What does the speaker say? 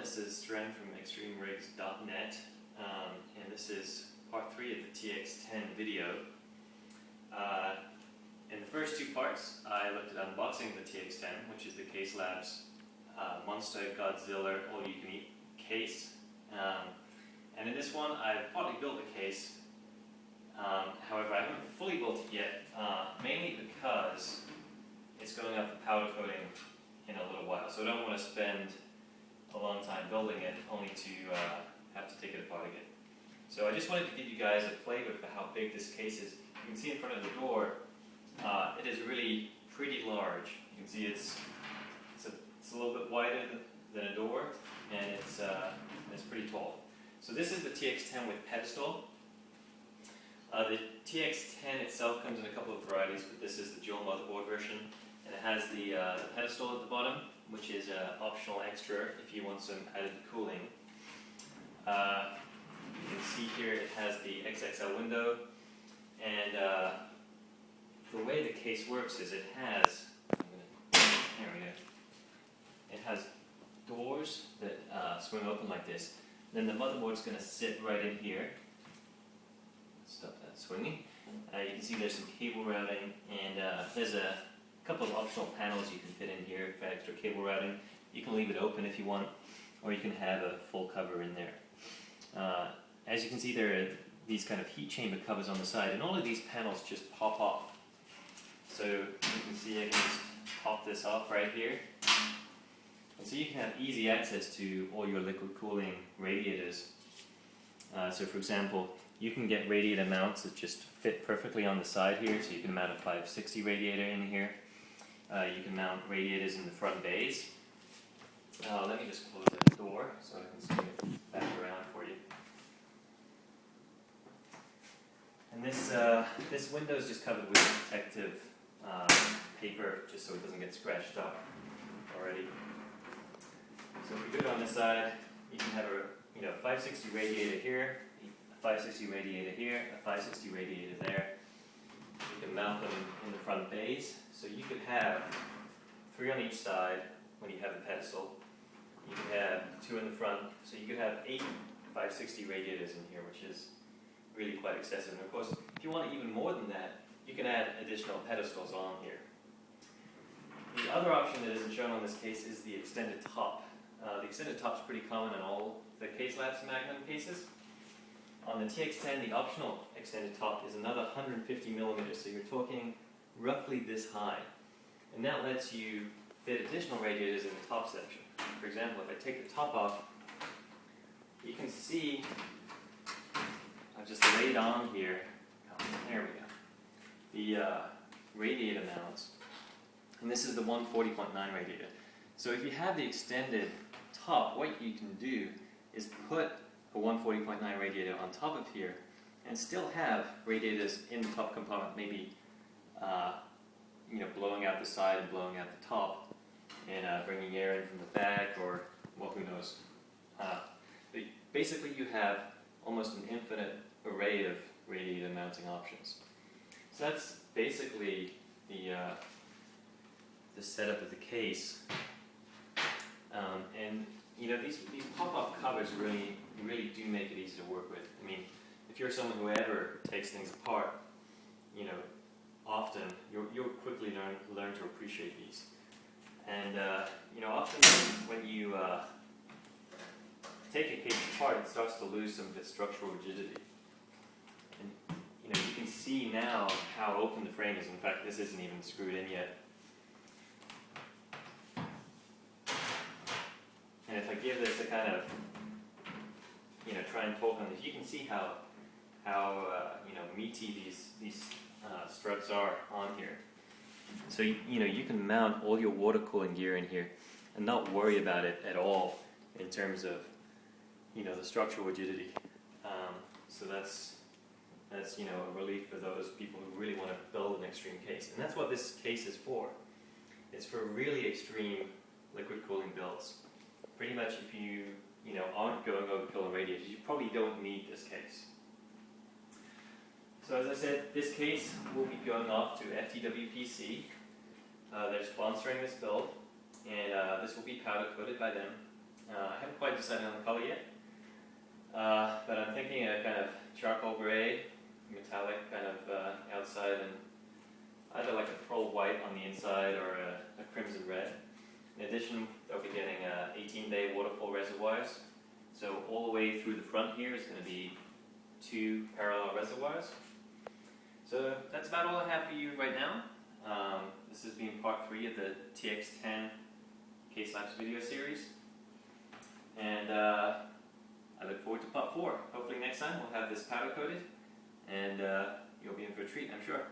This is Ren from ExtremeRigs.net, and this is part 3 of the TX10 video. In the first two parts, I looked at unboxing the TX10, which is the CaseLabs Monster Godzilla all-you-can-eat case. And in this one, I've partly built the case. However, I haven't fully built it yet, mainly because it's going up for powder coating in a little while. So I don't want to spend a long time building it, only to have to take it apart again. So I just wanted to give you guys a flavor for how big this case is. You can see in front of the door, it is really pretty large. You can see it's a little bit wider than a door, and it's pretty tall. So this is the TX10 with pedestal. The TX10 itself comes in a couple of varieties, but this is the dual motherboard version, and it has the pedestal at the bottom, which is an optional extra if you want some added cooling. You can see here it has the XXL window, and the way the case works is it has, there we go, it has doors that swing open like this. Then the motherboard's going to sit right in here. Stop that swinging. You can see there's some cable routing, and there's a couple of optional panels you can fit in here for extra cable routing. You can leave it open if you want, or you can have a full cover in there. As you can see, there are these kind of heat chamber covers on the side, and all of these panels just pop off. So you can see I can just pop this off right here. And so you can have easy access to all your liquid cooling radiators. So for example, you can get radiator mounts that just fit perfectly on the side here, so you can mount a 560 radiator in here. You can mount radiators in the front bays. Let me just close the door so I can swing it back around for you. And this window is just covered with protective paper, just so it doesn't get scratched up already. So if you go on this side, you can have a 560 radiator here, a 560 radiator here, a 560 radiator there. You can mount them in the front bays, so you could have 3 on each side when you have the pedestal. You could have 2 in the front, so you could have 8 560 radiators in here, which is really quite excessive. And of course, if you want even more than that, you can add additional pedestals on here. The other option that isn't shown on this case is the extended top. The extended top is pretty common in all the CaseLabs Magnum cases. On the TX10, the optional extended top is another 150 millimeters, so you're talking roughly this high. And that lets you fit additional radiators in the top section. For example, if I take the top off, you can see I've just laid on here, there we go, the radiator mounts. And this is the 140.9 radiator. So if you have the extended top, what you can do is put a 140.9 radiator on top of here and still have radiators in the top compartment, maybe blowing out the side and blowing out the top, and bringing air in from the back, or well, who knows. But basically you have almost an infinite array of radiator mounting options. So that's basically the setup of the case. And these pop-off covers really do make it easy to work with. I mean, if you're someone who ever takes things apart, often you'll quickly learn to appreciate these. And often when you take a case apart, it starts to lose some of its structural rigidity. And you can see now how open the frame is. In fact, this isn't even screwed in yet. And if I give this a kind of, try and talk on this, you can see how meaty these struts are on here. So you can mount all your water cooling gear in here and not worry about it at all in terms of the structural rigidity. So that's a relief for those people who really want to build an extreme case, and that's what this case is for. It's for really extreme liquid cooling builds. Pretty much, if you aren't going overkill on radiators, you probably don't need this case. So as I said, this case will be going off to FTWPC. They're sponsoring this build, and this will be powder coated by them. I haven't quite decided on the color yet. But I'm thinking a kind of charcoal gray, metallic kind of outside, and either like a pearl white on the inside or a crimson red. In addition, I'll be getting 18-day waterfall reservoirs. So all the way through the front here is going to be 2 parallel reservoirs. So that's about all I have for you right now. This has been part 3 of the TX10 CaseLabs video series. And I look forward to part 4. Hopefully next time we'll have this powder coated and you'll be in for a treat, I'm sure.